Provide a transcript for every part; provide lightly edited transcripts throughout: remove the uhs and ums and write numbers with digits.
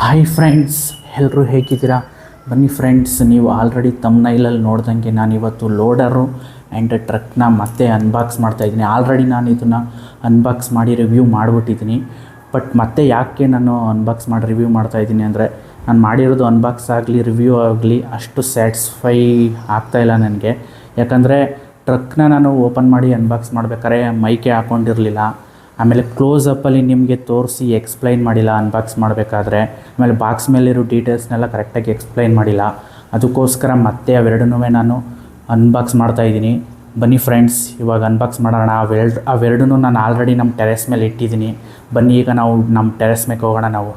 Hi friends, ಎಲ್ಲರೂ ಹೇಗಿದ್ದೀರಾ? ಬನ್ನಿ ಫ್ರೆಂಡ್ಸ್, ನೀವು ಆಲ್ರೆಡಿ ತಮ್ನೈಲಲ್ಲಿ ನೋಡ್ದಂಗೆ ನಾನಿವತ್ತು ಲೋಡರು ಆ್ಯಂಡ್ ಟ್ರಕ್ನ ಮತ್ತೆ ಅನ್ಬಾಕ್ಸ್ ಮಾಡ್ತಾಯಿದ್ದೀನಿ. ಆಲ್ರೆಡಿ ನಾನು ಇದನ್ನು ಅನ್ಬಾಕ್ಸ್ ಮಾಡಿ ರಿವ್ಯೂ ಮಾಡಿಬಿಟ್ಟಿದ್ದೀನಿ. ಬಟ್ ಮತ್ತೆ ಯಾಕೆ ನಾನು ಅನ್ಬಾಕ್ಸ್ ಮಾಡಿ ರಿವ್ಯೂ ಮಾಡ್ತಾಯಿದ್ದೀನಿ ಅಂದರೆ, ನಾನು ಮಾಡಿರೋದು ಅನ್ಬಾಕ್ಸ್ ಆಗಲಿ ರಿವ್ಯೂ ಆಗಲಿ ಅಷ್ಟು ಸ್ಯಾಟಿಸ್ಫೈ ಆಗ್ತಾಯಿಲ್ಲ ನನಗೆ. ಯಾಕಂದರೆ ಟ್ರಕ್ನ ನಾನು ಓಪನ್ ಮಾಡಿ ಅನ್ಬಾಕ್ಸ್ ಮಾಡ್ಬೇಕಾದ್ರೆ ಮೈಕೆ ಹಾಕ್ಕೊಂಡಿರಲಿಲ್ಲ. ಆಮೇಲೆ ಕ್ಲೋಸಪ್ಪಲ್ಲಿ ನಿಮಗೆ ತೋರಿಸಿ ಎಕ್ಸ್ಪ್ಲೈನ್ ಮಾಡಿಲ್ಲ ಅನ್ಬಾಕ್ಸ್ ಮಾಡಬೇಕಾದ್ರೆ. ಆಮೇಲೆ ಬಾಕ್ಸ್ ಮೇಲಿರೋ ಡೀಟೇಲ್ಸ್ನೆಲ್ಲ ಕರೆಕ್ಟಾಗಿ ಎಕ್ಸ್ಪ್ಲೈನ್ ಮಾಡಿಲ್ಲ. ಅದಕ್ಕೋಸ್ಕರ ಮತ್ತೆ ಅವೆರಡನ್ನೂ ನಾನು ಅನ್ಬಾಕ್ಸ್ ಮಾಡ್ತಾಯಿದ್ದೀನಿ. ಬನ್ನಿ ಫ್ರೆಂಡ್ಸ್, ಇವಾಗ ಅನ್ಬಾಕ್ಸ್ ಮಾಡೋಣ. ಅವೆರಡನ್ನೂ ನಾನು ಆಲ್ರೆಡಿ ನಮ್ಮ ಟೆರೆಸ್ ಮೇಲೆ ಇಟ್ಟಿದ್ದೀನಿ. ಬನ್ನಿ ಈಗ ನಾವು ನಮ್ಮ ಟೆರೆಸ್ ಮೇಲೆ ಹೋಗೋಣ. ನಾವು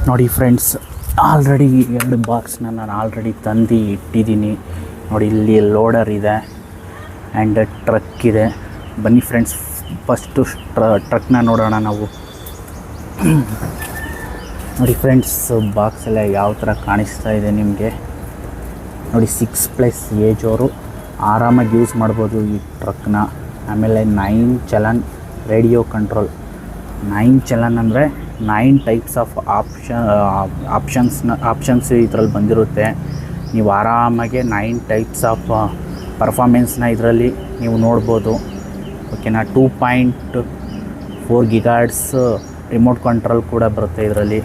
ನೋಡಿ ಫ್ರೆಂಡ್ಸ್, ಆಲ್ರೆಡಿ 2 ಬಾಕ್ಸ್ನ ನಾನು ಆಲ್ರೆಡಿ ತಂದು ಇಟ್ಟಿದ್ದೀನಿ. ನೋಡಿ, ಇಲ್ಲಿ ಲೋಡರ್ ಇದೆ ಆ್ಯಂಡ್ ಟ್ರಕ್ ಇದೆ. ಬನ್ನಿ ಫ್ರೆಂಡ್ಸ್, ಫಸ್ಟು ಟ್ರಕ್ನ ನೋಡೋಣ ನಾವು. ನೋಡಿ ಫ್ರೆಂಡ್ಸ್, ಬಾಕ್ಸೆಲ್ಲ ಯಾವ ಥರ ಕಾಣಿಸ್ತಾ ಇದೆ ನಿಮಗೆ. ನೋಡಿ, 6+ ಏಜ್ ಅವರು ಆರಾಮಾಗಿ ಯೂಸ್ ಮಾಡ್ಬೋದು ಈ ಟ್ರಕ್ನ. ಆಮೇಲೆ 9 ಚಲನ್ ರೇಡಿಯೋ ಕಂಟ್ರೋಲ್. 9 ಚಲನ್ ಅಂದರೆ 9 ಟೈಪ್ಸ್ ಆಫ್ ಆಪ್ಷನ್ಸ್ ಇದರಲ್ಲಿ ಬಂದಿರುತ್ತೆ. ನೀವು ಆರಾಮಾಗೆ 9 ಟೈಪ್ಸ್ ಆಫ್ ಪರ್ಫಾರ್ಮೆನ್ಸ್ನ ಇದರಲ್ಲಿ ನೀವು ನೋಡ್ಬೋದು. ಓಕೆನಾ. 2.4 ಗಿಗಾಹರ್ಟ್ಸ್ ರಿಮೋಟ್ ಕಂಟ್ರೋಲ್ ಕೂಡ ಬರುತ್ತೆ ಇದರಲ್ಲಿ.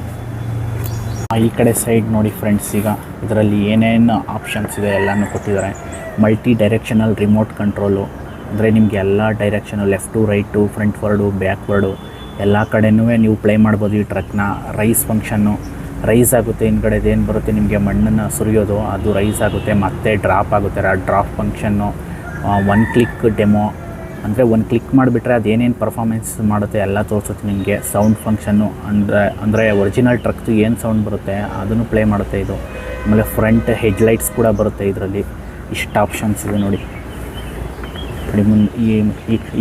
ಈ ಕಡೆ ಸೈಡ್ ನೋಡಿ ಫ್ರೆಂಡ್ಸ್, ಈಗ ಇದರಲ್ಲಿ ಏನೇನು ಆಪ್ಷನ್ಸ್ ಇದೆ ಎಲ್ಲನೂ ಕೊಟ್ಟಿದ್ದಾರೆ. ಮಲ್ಟಿ ಡೈರೆಕ್ಷನಲ್ ರಿಮೋಟ್ ಕಂಟ್ರೋಲು ಅಂದರೆ ನಿಮಗೆ ಎಲ್ಲ direction, left right, front word, backward ಎಲ್ಲ ಕಡೆಯೂ ನೀವು ಪ್ಲೇ ಮಾಡ್ಬೋದು ಈ ಟ್ರಕ್ನ. ರೈಸ್ ಫಂಕ್ಷನ್ನು, ರೈಸ್ ಆಗುತ್ತೆ. ಹಿಂದ್ಗಡೆದೇನು ಬರುತ್ತೆ ನಿಮಗೆ ಮಣ್ಣನ್ನು ಸುರಿಯೋದು, ಅದು ರೈಸ್ ಆಗುತ್ತೆ. ಮತ್ತೆ ಡ್ರಾಪ್ ಆಗುತ್ತೆ. Drop function. 1 ಕ್ಲಿಕ್ ಡೆಮೋ ಅಂದರೆ 1 ಕ್ಲಿಕ್ ಮಾಡಿಬಿಟ್ರೆ ಅದೇನೇನು ಪರ್ಫಾರ್ಮೆನ್ಸ್ ಮಾಡುತ್ತೆ ಎಲ್ಲ ತೋರಿಸುತ್ತೆ ನಿಮಗೆ. ಸೌಂಡ್ ಫಂಕ್ಷನ್ನು ಅಂದರೆ ಒರಿಜಿನಲ್ ಟ್ರಕ್ದು ಏನು ಸೌಂಡ್ ಬರುತ್ತೆ ಅದನ್ನು ಪ್ಲೇ ಮಾಡುತ್ತೆ ಇದು. ಆಮೇಲೆ ಫ್ರಂಟ್ ಹೆಡ್ಲೈಟ್ಸ್ ಕೂಡ ಬರುತ್ತೆ ಇದರಲ್ಲಿ. ಇಷ್ಟು ಆಪ್ಷನ್ಸ್ ಇದೆ ನೋಡಿ.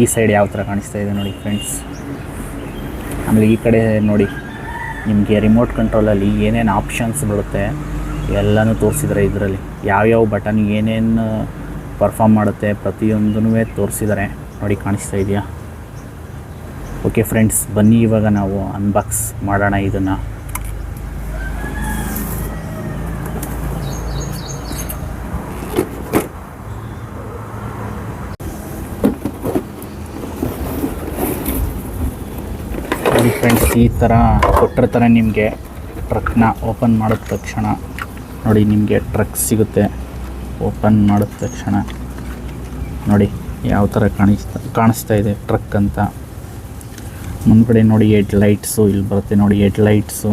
ಈ ಸೈಡ್ ಯಾವ ಥರ ಕಾಣಿಸ್ತಾ ಇದೆ ನೋಡಿ ಫ್ರೆಂಡ್ಸ್. ಆಮೇಲೆ ಈ ಕಡೆ ನೋಡಿ, ನಿಮಗೆ ರಿಮೋಟ್ ಕಂಟ್ರೋಲಲ್ಲಿ ಏನೇನು ಆಪ್ಷನ್ಸ್ ಬರುತ್ತೆ ಎಲ್ಲನೂ ತೋರಿಸಿದ್ದಾರೆ ಇದರಲ್ಲಿ. ಯಾವ್ಯಾವ ಬಟನ್ ಏನೇನು ಪರ್ಫಾರ್ಮ್ ಮಾಡುತ್ತೆ ಪ್ರತಿಯೊಂದೂ ತೋರಿಸಿದ್ದಾರೆ ನೋಡಿ. ಕಾಣಿಸ್ತಾ ಇದೆಯಾ? ಓಕೆ ಫ್ರೆಂಡ್ಸ್, ಬನ್ನಿ ಇವಾಗ ನಾವು ಅನ್ಬಾಕ್ಸ್ ಮಾಡೋಣ ಇದನ್ನು. ಫ್ರೆಂಡ್ಸ್, ಈ ಥರ ಕೊಟ್ಟಿರ್ತಾರೆ ನಿಮಗೆ. ಟ್ರಕ್ನ ಓಪನ್ ಮಾಡಿದ ತಕ್ಷಣ ನೋಡಿ ನಿಮಗೆ ಟ್ರಕ್ ಸಿಗುತ್ತೆ. ಓಪನ್ ಮಾಡಿದ ತಕ್ಷಣ ನೋಡಿ ಯಾವ ಥರ ಕಾಣಿಸ್ತಾ ಇದೆ ಟ್ರಕ್ ಅಂತ. ಮುಂದ್ಗಡೆ ನೋಡಿ ಹೆಡ್ಲೈಟ್ಸು ಇಲ್ಲಿ ಬರುತ್ತೆ ನೋಡಿ. ಹೆಡ್ಲೈಟ್ಸು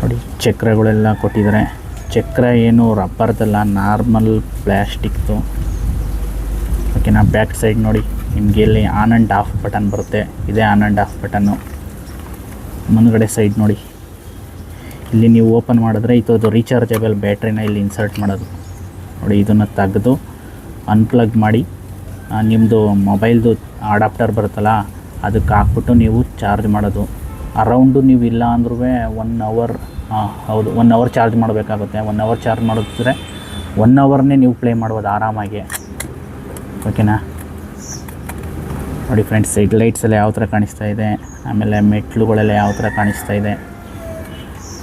ನೋಡಿ, ಚಕ್ರಗಳೆಲ್ಲ ಕೊಟ್ಟಿದ್ದಾರೆ. ಚಕ್ರ ಏನು ರಬ್ಬರ್ದಲ್ಲ, ನಾರ್ಮಲ್ ಪ್ಲ್ಯಾಸ್ಟಿಕ್ದು. ಓಕೆನಾ. ಬ್ಯಾಕ್ ಸೈಡ್ ನೋಡಿ, ನಿಮಗೆ ಇಲ್ಲಿ ಆನ್ ಆ್ಯಂಡ್ ಆಫ್ ಬಟನ್ ಬರುತ್ತೆ. ಇದೇ ಆನ್ ಆ್ಯಂಡ್ ಆಫ್ ಬಟನ್ನು. ಮುಂದ್ಗಡೆ ಸೈಡ್ ನೋಡಿ, ಇಲ್ಲಿ ನೀವು ಓಪನ್ ಮಾಡಿದ್ರೆ ಇದು ರೀಚಾರ್ಜಬಲ್ ಬ್ಯಾಟ್ರಿನ ಇಲ್ಲಿ ಇನ್ಸರ್ಟ್ ಮಾಡೋದು ನೋಡಿ. ಇದನ್ನು ತೆಗೆದು ಅನ್ಪ್ಲಗ್ ಮಾಡಿ ನಿಮ್ಮದು ಮೊಬೈಲ್ದು ಅಡಾಪ್ಟರ್ ಬರುತ್ತಲ್ಲ ಅದಕ್ಕೆ ಹಾಕ್ಬಿಟ್ಟು ನೀವು ಚಾರ್ಜ್ ಮಾಡೋದು. ಅರೌಂಡು ನೀವು ಇಲ್ಲ ಅಂದ್ರೂ 1 ಅವರ್, ಹೌದು 1 ಅವರ್ ಚಾರ್ಜ್ ಮಾಡಬೇಕಾಗುತ್ತೆ. 1 ಅವರ್ ಚಾರ್ಜ್ ಮಾಡಿದ್ರೆ 1 ಅವರ್ನೇ ನೀವು ಪ್ಲೇ ಮಾಡ್ಬೋದು ಆರಾಮಾಗಿ. ಓಕೆನಾ. ನೋಡಿ ಫ್ರೆಂಡ್ಸ್, ಹೆಡ್ಲೈಟ್ಸ್ ಎಲ್ಲ ಯಾವ ಥರ ಕಾಣಿಸ್ತಾ ಇದೆ. ಆಮೇಲೆ ಮೆಟ್ಲುಗಳೆಲ್ಲ ಯಾವ ಥರ ಕಾಣಿಸ್ತಾ ಇದೆ.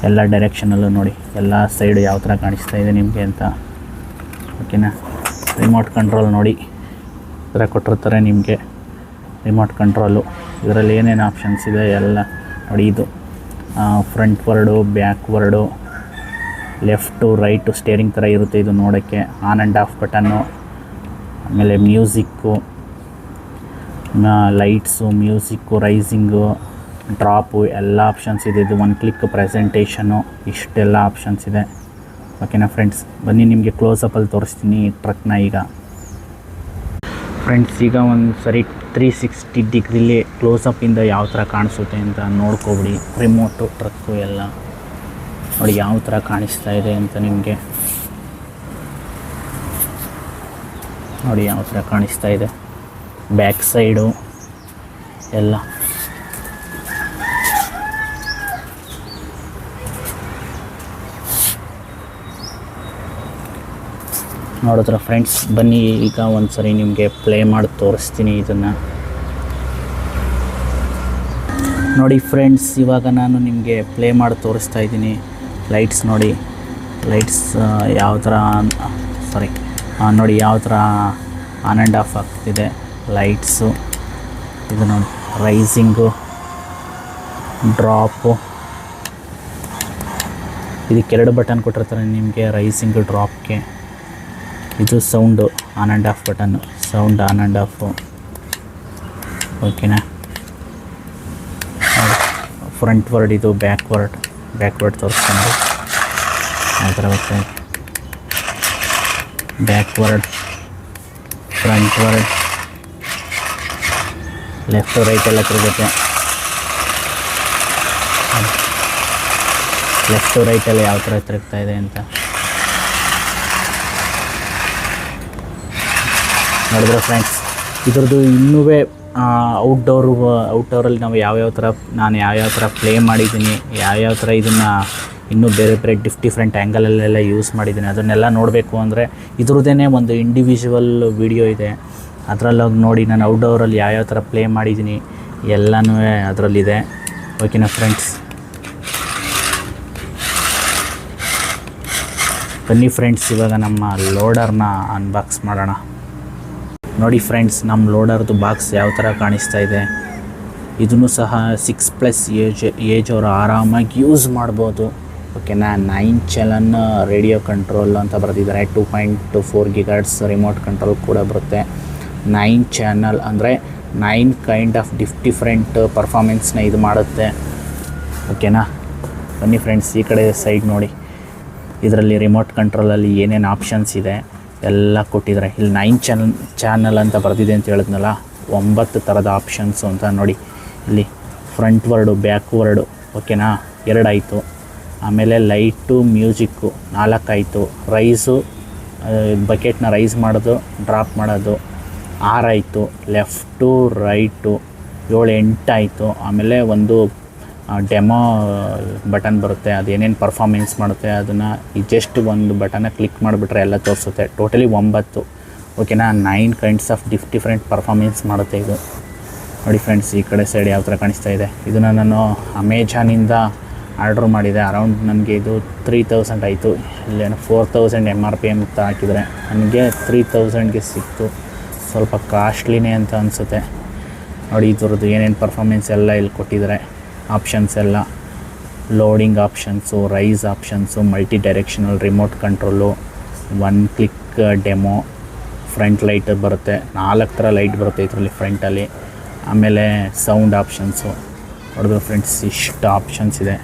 ಎಲ್ಲ ಡೈರೆಕ್ಷನಲ್ಲೂ ನೋಡಿ, ಎಲ್ಲ ಸೈಡು ಯಾವ ಥರ ಕಾಣಿಸ್ತಾ ಇದೆ ನಿಮಗೆ ಅಂತ. ಓಕೆನಾ. ರಿಮೋಟ್ ಕಂಟ್ರೋಲ್ ನೋಡಿ, ಈ ಥರ ಕೊಟ್ಟಿರ್ತಾರೆ ನಿಮಗೆ ರಿಮೋಟ್ ಕಂಟ್ರೋಲು. ಇದರಲ್ಲಿ ಏನೇನು ಆಪ್ಷನ್ಸ್ ಇದೆ ಎಲ್ಲ ನೋಡಿ. ಇದು front word, back word, left right steering ಥರ ಇರುತ್ತೆ ಇದು ನೋಡೋಕ್ಕೆ. ಆನ್ ಆ್ಯಂಡ್ ಆಫ್ ಬಟನ್ನು, ಆಮೇಲೆ ಮ್ಯೂಸಿಕ್ಕು, ಲೈಟ್ಸು, ಮ್ಯೂಸಿಕ್ಕು, ರೈಸಿಂಗು, ಡ್ರಾಪು ಎಲ್ಲ ಆಪ್ಷನ್ಸ್ ಇದೆ. ಇದು 1 ಕ್ಲಿಕ್ ಪ್ರೆಸೆಂಟೇಷನು, ಇಷ್ಟೆಲ್ಲ ಆಪ್ಷನ್ಸ್ ಇದೆ. ಓಕೆನಾ ಫ್ರೆಂಡ್ಸ್, ಬನ್ನಿ ನಿಮಗೆ ಕ್ಲೋಸಪ್ಪಲ್ಲಿ ತೋರಿಸ್ತೀನಿ ಟ್ರಕ್ನ ಈಗ. ಫ್ರೆಂಡ್ಸ್, ಈಗ ಒಂದು ಸರಿ 360 ಡಿಗ್ರಿಲಿ ಕ್ಲೋಸಪ್ಪಿಂದ ಯಾವ ಥರ ಕಾಣಿಸುತ್ತೆ ಅಂತ ನೋಡ್ಕೊಬಿಡಿ. ರಿಮೋಟು, ಟ್ರಕ್ಕು ಎಲ್ಲ ನೋಡಿ ಯಾವ ಥರ ಕಾಣಿಸ್ತಾ ಇದೆ ಅಂತ ನಿಮಗೆ. ನೋಡಿ ಯಾವ ಥರ ಕಾಣಿಸ್ತಾ ಇದೆ. ಬ್ಯಾಕ್ ಸೈಡು ಎಲ್ಲ ನೋಡಿದ್ರೆ ಫ್ರೆಂಡ್ಸ್, ಬನ್ನಿ ಈಗ ಒಂದ್ಸರಿ ನಿಮಗೆ ಪ್ಲೇ ಮಾಡಿ ತೋರಿಸ್ತೀನಿ ಇದನ್ನು. ನೋಡಿ ಫ್ರೆಂಡ್ಸ್, ಇವಾಗ ನಾನು ನಿಮಗೆ ಪ್ಲೇ ಮಾಡಿ ತೋರಿಸ್ತಾ ಇದ್ದೀನಿ. ಲೈಟ್ಸ್ ನೋಡಿ, ಲೈಟ್ಸ್ ಯಾವ ಥರ ನೋಡಿ ಯಾವ ಥರ ಆನ್ ಆ್ಯಂಡ್ ಆಫ್ ಆಗ್ತಿದೆ ಲೈಟ್ಸು. ಇದು ನೋಡಿ ರೈಸಿಂಗು, ಡ್ರಾಪು. ಇದಕ್ಕೆ 2 ಬಟನ್ ಕೊಟ್ಟಿರ್ತಾರೆ ನಿಮಗೆ, ರೈಸಿಂಗು ಡ್ರಾಪ್ಗೆ. ಇದು sound on and off button, sound on and off. ಓಕೆನಾ? ಫ್ರಂಟ್ ವರ್ಡ್, ಇದು ಬ್ಯಾಕ್ವರ್ಡ್ ತೋರಿಸ್ಕೊಂಡು ಆ ಥರ ಬರ್ತದೆ. Backward, front ward, left right ಎಲ್ಲ ತಿರುಗುತ್ತೆ. ಲೆಫ್ಟು ರೈಟಲ್ಲಿ ಯಾವ ಥರ ತಿರುಗ್ತಾ ಇದೆ ಅಂತ ನೋಡಿದ್ರೆ ಫ್ರೆಂಡ್ಸ್. ಇದ್ರದ್ದು ಇನ್ನೂ ಔಟ್ಡೋರಲ್ಲಿ ನಾವು ನಾನು ಯಾವ್ಯಾವ ಥರ ಪ್ಲೇ ಮಾಡಿದ್ದೀನಿ, ಯಾವ್ಯಾವ ಥರ ಇದನ್ನು ಇನ್ನೂ ಬೇರೆ ಡಿಫ್ರೆಂಟ್ ಆ್ಯಂಗಲಲ್ಲೆಲ್ಲ ಯೂಸ್ ಮಾಡಿದ್ದೀನಿ, ಅದನ್ನೆಲ್ಲ ನೋಡಬೇಕು ಅಂದರೆ ಇದ್ರದ್ದೇ ಒಂದು ಇಂಡಿವಿಜುವಲ್ ವಿಡಿಯೋ ಇದೆ. ಅದರಲ್ಲೋಗಿ ನೋಡಿ ನಾನು ಔಟ್ಡೋರಲ್ಲಿ ಯಾವ್ಯಾವ ಥರ ಪ್ಲೇ ಮಾಡಿದ್ದೀನಿ ಎಲ್ಲನೂ ಅದರಲ್ಲಿದೆ. ಓಕೆನಾ ಫ್ರೆಂಡ್ಸ್? ಬನ್ನಿ ಫ್ರೆಂಡ್ಸ್, ಇವಾಗ ನಮ್ಮ ಲೋಡರ್ನ ಅನ್ಬಾಕ್ಸ್ ಮಾಡೋಣ. ನೋಡಿ ಫ್ರೆಂಡ್ಸ್, ನಮ್ಮ ಲೋಡರ್ದು ಬಾಕ್ಸ್ ಯಾವ ಥರ ಕಾಣಿಸ್ತಾ ಇದೆ. ಇದನ್ನು ಸಹ 6+ ಏಜ್ ಅವರು ಆರಾಮಾಗಿ ಯೂಸ್ ಮಾಡ್ಬೋದು. ಓಕೆನಾ? 9 ಚಲನ್ ರೇಡಿಯೋ ಕಂಟ್ರೋಲ್ ಅಂತ ಬರೆದಿದ್ದಾರೆ. 2.4 GHz ರಿಮೋಟ್ ಕಂಟ್ರೋಲ್ ಕೂಡ ಬರುತ್ತೆ. 9 ಚಾನಲ್ ಅಂದರೆ 9 ಕೈಂಡ್ ಆಫ್ ಡಿಫ್ರೆಂಟ್ ಪರ್ಫಾರ್ಮೆನ್ಸ್ನ ಇದು ಮಾಡುತ್ತೆ. ಓಕೆನಾ? ಬನ್ನಿ ಫ್ರೆಂಡ್ಸ್, ಈ ಕಡೆ ಸೈಡ್ ನೋಡಿ, ಇದರಲ್ಲಿ ರಿಮೋಟ್ ಕಂಟ್ರೋಲಲ್ಲಿ ಏನೇನು ಆಪ್ಷನ್ಸ್ ಇದೆ ಎಲ್ಲ ಕೊಟ್ಟಿದ್ದಾರೆ. ಇಲ್ಲಿ 9 ಚಾನಲ್ ಅಂತ ಬರೆದಿದೆ ಅಂತ ಹೇಳಿದ್ನಲ್ಲ, 9 ಥರದ ಆಪ್ಷನ್ಸು ಅಂತ ನೋಡಿ. ಇಲ್ಲಿ ಫ್ರಂಟ್ ವರ್ಡು, ಬ್ಯಾಕ್ ವರ್ಡು, ಓಕೆನಾ, 2 ಆಯಿತು. ಆಮೇಲೆ ಲೈಟು, ಮ್ಯೂಸಿಕ್ಕು 4 ಆಯಿತು. ರೈಸು, ಬಕೆಟ್ನ ರೈಸ್ ಮಾಡೋದು, ಡ್ರಾಪ್ ಮಾಡೋದು 6 ಆಯಿತು. ಲೆಫ್ಟು, ರೈಟು 7, 8 ಆಯಿತು. ಆಮೇಲೆ ಒಂದು ಡೆಮೋ ಬಟನ್ ಬರುತ್ತೆ, ಅದೇನೇನು ಪರ್ಫಾರ್ಮೆನ್ಸ್ ಮಾಡುತ್ತೆ ಅದನ್ನು ಜಸ್ಟ್ ಒಂದು ಬಟನ್ನ ಕ್ಲಿಕ್ ಮಾಡಿಬಿಟ್ರೆ ಎಲ್ಲ ತೋರಿಸುತ್ತೆ. ಟೋಟಲಿ 9. ಓಕೆನಾ? 9 ಕೈಂಡ್ಸ್ ಆಫ್ ಡಿಫ್ರೆಂಟ್ ಪರ್ಫಾರ್ಮೆನ್ಸ್ ಮಾಡುತ್ತೆ ಇದು. ನೋಡಿ ಫ್ರೆಂಡ್ಸ್, ಈ ಕಡೆ ಸೈಡ್ ಯಾವ ಥರ ಕಾಣಿಸ್ತಾ ಇದೆ. ಇದನ್ನು ನಾನು ಅಮೆಜಾನಿಂದ ಆರ್ಡ್ರ್ ಮಾಡಿದೆ. ಅರೌಂಡ್ ನನಗೆ ಇದು 3000 ಆಯಿತು. ಇಲ್ಲೇನು 4000 MRP ಅಂತ ಹಾಕಿದರೆ ನನಗೆ 3000ಗೆ ಸಿಕ್ತು. ಸ್ವಲ್ಪ ಕಾಸ್ಟ್ಲಿನೇ ಅಂತ ಅನಿಸುತ್ತೆ. ನೋಡಿ ಇದ್ರದ್ದು ಏನೇನು ಪರ್ಫಾರ್ಮೆನ್ಸ್ ಎಲ್ಲ ಇಲ್ಲಿ ಕೊಟ್ಟಿದ್ದಾರೆ. ಆಪ್ಷನ್ಸ್ ಎಲ್ಲ loading options, rise options, multi directional remote control, 1 click demo, front light ಬರುತ್ತೆ, 4 ಥರ ಲೈಟ್ ಬರುತ್ತೆ ಇದರಲ್ಲಿ ಫ್ರಂಟಲ್ಲಿ. ಆಮೇಲೆ ಸೌಂಡ್ ಆಪ್ಷನ್ಸು. ನೋಡಿದ್ರು ಫ್ರೆಂಡ್ಸ್, ಇಷ್ಟು ಆಪ್ಷನ್ಸ್ ಇದೆ.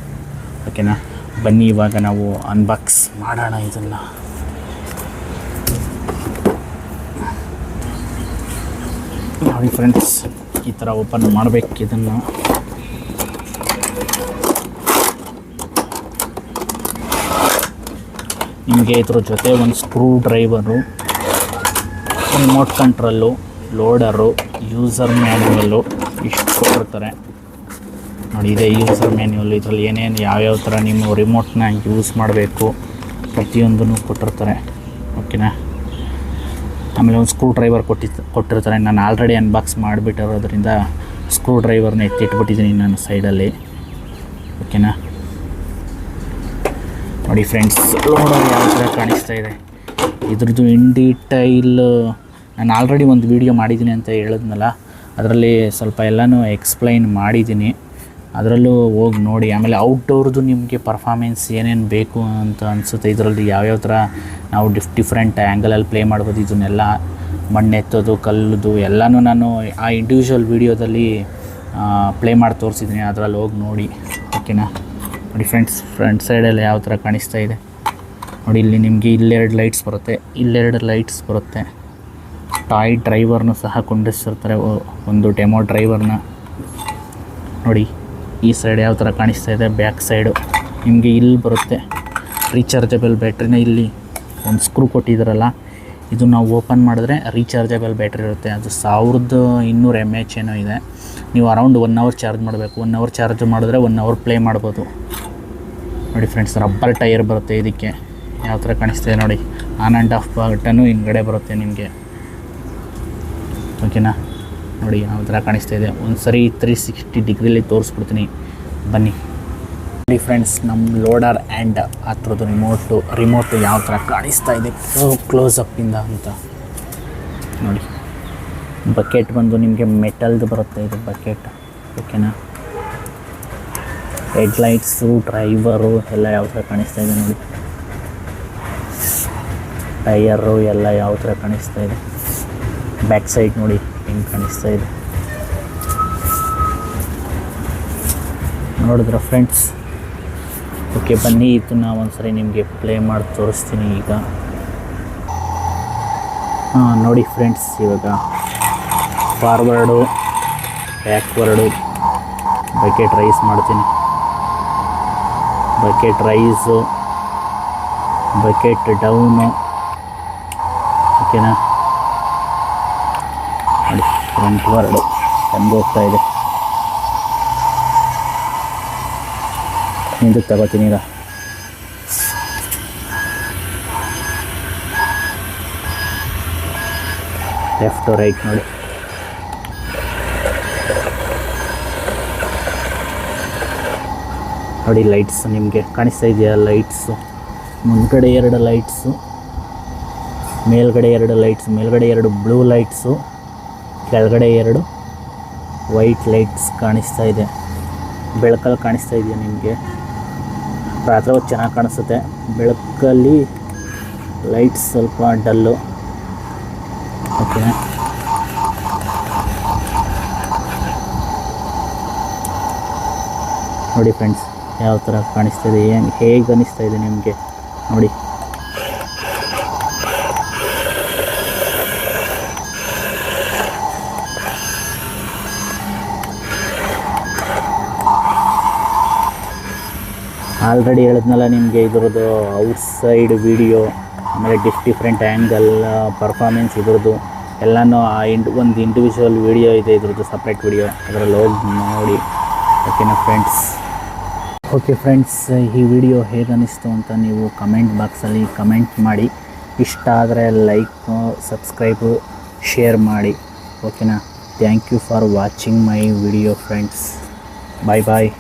ಓಕೆನಾ? ಬನ್ನಿ ಇವಾಗ ನಾವು ಅನ್ಬಾಕ್ಸ್ ಮಾಡೋಣ ಇದನ್ನು. ನೋಡಿ ಫ್ರೆಂಡ್ಸ್, ಈ ಥರ ಓಪನ್ ಮಾಡಬೇಕು ಇದನ್ನು. ನಿಮಗೆ ಇದ್ರ ಜೊತೆ ಒಂದು screw driver, remote control, ಲೋಡರು, user manual ಇಷ್ಟು ಕೊಟ್ಟಿರ್ತಾರೆ. ನೋಡಿ, ಇದೆ ಯೂಸರ್ ಮ್ಯಾನ್ಯುವಲ್. ಇದರಲ್ಲಿ ಏನೇನು ಯಾವ್ಯಾವ ಥರ ನೀವು ರಿಮೋಟ್ನ ಯೂಸ್ ಮಾಡಬೇಕು ಪ್ರತಿಯೊಂದನ್ನು ಕೊಟ್ಟಿರ್ತಾರೆ. ಓಕೆನಾ? ಆಮೇಲೆ ಒಂದು ಸ್ಕ್ರೂ ಡ್ರೈವರ್ ಕೊಟ್ಟಿರ್ತಾರೆ. ನಾನು ಆಲ್ರೆಡಿ ಅನ್ಬಾಕ್ಸ್ ಮಾಡಿಬಿಟ್ಟಿರೋದ್ರಿಂದ ಸ್ಕ್ರೂ ಡ್ರೈವರ್ನ ಎತ್ತಿಟ್ಬಿಟ್ಟಿದ್ದೀನಿ ನಾನು ಸೈಡಲ್ಲಿ. ಓಕೆನಾ? ನೋಡಿ ಫ್ರೆಂಡ್ಸ್, ಲೋಡರ್ ಯಾವ ಥರ ಕಾಣಿಸ್ತಾ ಇದೆ. ಇದ್ರದ್ದು ಇನ್ ಡೀಟೈಲ್ ನಾನು ಆಲ್ರೆಡಿ ಒಂದು ವೀಡಿಯೋ ಮಾಡಿದ್ದೀನಿ ಅಂತ ಹೇಳಿದ್ನಲ್ಲ, ಅದರಲ್ಲಿ ಸ್ವಲ್ಪ ಎಲ್ಲನೂ ಎಕ್ಸ್ಪ್ಲೈನ್ ಮಾಡಿದ್ದೀನಿ. ಅದರಲ್ಲೂ ಹೋಗಿ ನೋಡಿ. ಆಮೇಲೆ ಔಟ್ಡೋರ್ದು ನಿಮಗೆ ಪರ್ಫಾರ್ಮೆನ್ಸ್ ಏನೇನು ಬೇಕು ಅಂತ ಅನಿಸುತ್ತೆ. ಇದರಲ್ಲಿ ಯಾವ್ಯಾವ ಥರ ನಾವು ಡಿಫ್ರೆಂಟ್ ಆ್ಯಂಗಲಲ್ಲಿ ಪ್ಲೇ ಮಾಡ್ಬೋದು. ಇದನ್ನೆಲ್ಲ ಮಣ್ಣೆತ್ತೋದು, ಕಲ್ಲುದು ಎಲ್ಲನೂ ನಾನು ಆ ಇಂಡಿವಿಜುವಲ್ ವೀಡಿಯೋದಲ್ಲಿ ಪ್ಲೇ ಮಾಡಿ ತೋರಿಸಿದ್ದೀನಿ. ಅದರಲ್ಲಿ ಹೋಗಿ ನೋಡಿ. ಓಕೆನಾ? ನೋಡಿ ಫ್ರೆಂಡ್ಸ್, ಫ್ರಂಟ್ ಸೈಡಲ್ಲಿ ಯಾವ ಥರ ಕಾಣಿಸ್ತಾ ಇದೆ ನೋಡಿ. ಇಲ್ಲಿ ನಿಮಗೆ 2 ಲೈಟ್ಸ್ ಬರುತ್ತೆ, 2 ಲೈಟ್ಸ್ ಬರುತ್ತೆ. ಟಾಯ್ ಡ್ರೈವರ್ನು ಸಹ ಕೊಂಡಿರ್ತಾರೆ, ಒಂದು ಡೆಮೋ ಡ್ರೈವರ್ನ. ನೋಡಿ ಈ ಸೈಡ್ ಯಾವ ಥರ ಕಾಣಿಸ್ತಾ ಇದೆ. ಬ್ಯಾಕ್ ಸೈಡು ನಿಮಗೆ ಇಲ್ಲಿ ಬರುತ್ತೆ ರೀಚಾರ್ಜಬಲ್ ಬ್ಯಾಟ್ರಿನ. ಇಲ್ಲಿ ಒಂದು ಸ್ಕ್ರೂ ಕೊಟ್ಟಿದ್ದಾರಲ್ಲ, ಇದು ನಾವು ಓಪನ್ ಮಾಡಿದ್ರೆ ರೀಚಾರ್ಜಬಲ್ ಬ್ಯಾಟ್ರಿ ಇರುತ್ತೆ. ಅದು 1200 mAh ಏನೋ ಇದೆ. ನೀವು ಅರೌಂಡ್ 1 ಅವರ್ ಚಾರ್ಜ್ ಮಾಡಬೇಕು. 1 ಅವರ್ ಚಾರ್ಜ್ ಮಾಡಿದ್ರೆ 1 ಅವರ್ ಪ್ಲೇ ಮಾಡ್ಬೋದು. ನೋಡಿ ಫ್ರೆಂಡ್ಸ್, ರಬ್ಬರ್ ಟೈರ್ ಬರುತ್ತೆ ಇದಕ್ಕೆ. ಯಾವ ಥರ ಕಾಣಿಸ್ತಿದೆ ನೋಡಿ, ಆನ್ ಆ್ಯಂಡ್ ಆಫ್ ಬಟನ್ನು ಹಿಂದ್ಗಡೆ ಬರುತ್ತೆ ನಿಮಗೆ. ಓಕೆನಾ, ನೋಡಿ ಯಾವ ಥರ ಕಾಣಿಸ್ತಾ ಇದೆ. ಒಂದು ಸರಿ 360 ಡಿಗ್ರಿಲಿ ತೋರಿಸ್ಬಿಡ್ತೀನಿ ಬನ್ನಿ. ನೋಡಿ ಫ್ರೆಂಡ್ಸ್, ನಮ್ಮ ಲೋಡರ್ ಆ್ಯಂಡ್ ಆ ಥರದ್ದು ರಿಮೋಟು ಯಾವ ಥರ ಕಾಣಿಸ್ತಾ ಇದೆ ಕ್ಲೋಸಪ್ಪಿಂದ ಅಂತ ನೋಡಿ. ಬಕೆಟ್ ಬಂದು ನಿಮಗೆ ಮೆಟಲ್ದು ಬರುತ್ತೆ ಇದು ಬಕೆಟ್. ಓಕೆನಾ, ಹೆಡ್ಲೈಟ್ಸು, ಡ್ರೈವರು ಎಲ್ಲ ಯಾವ ಥರ ಕಾಣಿಸ್ತಾ ಇದೆ ನೋಡಿ. ಟೈಯರು ಎಲ್ಲ ಯಾವ ಥರ ಕಾಣಿಸ್ತಾ ಇದೆ. ಬ್ಯಾಕ್ ಸೈಡ್ ನೋಡಿ ಹೆಂಗೆ ಕಾಣಿಸ್ತಾ ಇದೆ. ನೋಡಿದ್ರ ಫ್ರೆಂಡ್ಸ್? ಓಕೆ, ಬನ್ನಿ ಇದನ್ನ ಒಂದ್ಸರಿ ನಿಮಗೆ ಪ್ಲೇ ಮಾಡಿ ತೋರಿಸ್ತೀನಿ ಈಗ. ನೋಡಿ ಫ್ರೆಂಡ್ಸ್, ಇವಾಗ ಫಾರ್ವರ್ಡು, ಬ್ಯಾಕ್ವರ್ಡು, ಬಕೆಟ್ ರೈಸ್ ಮಾಡ್ತೀನಿ. Bucket rice, bucket down. ಓಕೆನಾ, ನೋಡಿ ಫ್ರಂಟ್ ವರ್ಡು ಹೆಂಗೆ ಹೋಗ್ತಾ ಇದೆ. ಹಿಂದಕ್ಕೆ ತಗೋತೀನಿ ಈಗ. ಲೆಫ್ಟು ರೈಟ್ ನೋಡಿ. ನೋಡಿ ಲೈಟ್ಸ್ ನಿಮಗೆ ಕಾಣಿಸ್ತಾ ಇದೆಯಾ? ಲೈಟ್ಸು ಮುಂದ್ಗಡೆ 2 ಲೈಟ್ಸು, ಮೇಲ್ಗಡೆ 2 ಲೈಟ್ಸ್, ಮೇಲ್ಗಡೆ 2 ಬ್ಲೂ ಲೈಟ್ಸು, ಕೆಳಗಡೆ 2 ವೈಟ್ ಲೈಟ್ಸ್ ಕಾಣಿಸ್ತಾ ಇದೆ. ಬೆಳಕಲ್ಲಿ ಕಾಣಿಸ್ತಾ ಇದೆಯಾ ನಿಮಗೆ? ರಾತ್ರಿ ಹೊತ್ತು ಚೆನ್ನಾಗಿ ಕಾಣಿಸುತ್ತೆ, ಬೆಳಕಲ್ಲಿ ಲೈಟ್ಸ್ ಸ್ವಲ್ಪ ಡಲ್ಲು. ಓಕೆ, ನೋಡಿ ಫ್ರೆಂಡ್ಸ್ ಯಾವ ಥರ ಕಾಣಿಸ್ತಾ ಇದೆ, ಹೇಗೆ ಅನಿಸ್ತಾ ಇದೆ ನಿಮಗೆ ನೋಡಿ. ಆಲ್ರೆಡಿ ಹೇಳಿದ್ನಲ್ಲ ನಿಮಗೆ ಇದ್ರದ್ದು ಔಟ್ಸೈಡ್ ವಿಡಿಯೋ, ಆಮೇಲೆ ಡಿಫ್ರೆಂಟ್ ಆ್ಯಂಗಲ್, ಪರ್ಫಾರ್ಮೆನ್ಸ್ ಇದ್ರದ್ದು ಎಲ್ಲನೂ ಒಂದು ಇಂಡಿವಿಜುವಲ್ ವಿಡಿಯೋ ಇದೆ, ಇದ್ರದ್ದು ಸಪ್ರೇಟ್ ವಿಡಿಯೋ, ಅದರಲ್ಲಿ ಹೋಗಿ ನೋಡಿ. ಓಕೆನಾ ಫ್ರೆಂಡ್ಸ್? ಓಕೆ ಫ್ರೆಂಡ್ಸ್, ಈ ವಿಡಿಯೋ ಹೇಗೆ ಅನ್ನಿಸ್ತು ಅಂತ ನೀವು ಕಮೆಂಟ್ ಬಾಕ್ಸಲ್ಲಿ ಕಮೆಂಟ್ ಮಾಡಿ. ಇಷ್ಟ ಆದರೆ ಲೈಕ್, ಸಬ್ಸ್ಕ್ರೈಬು, ಶೇರ್ ಮಾಡಿ. ಓಕೆನಾ? Thank you for watching my video friends. Bye bye.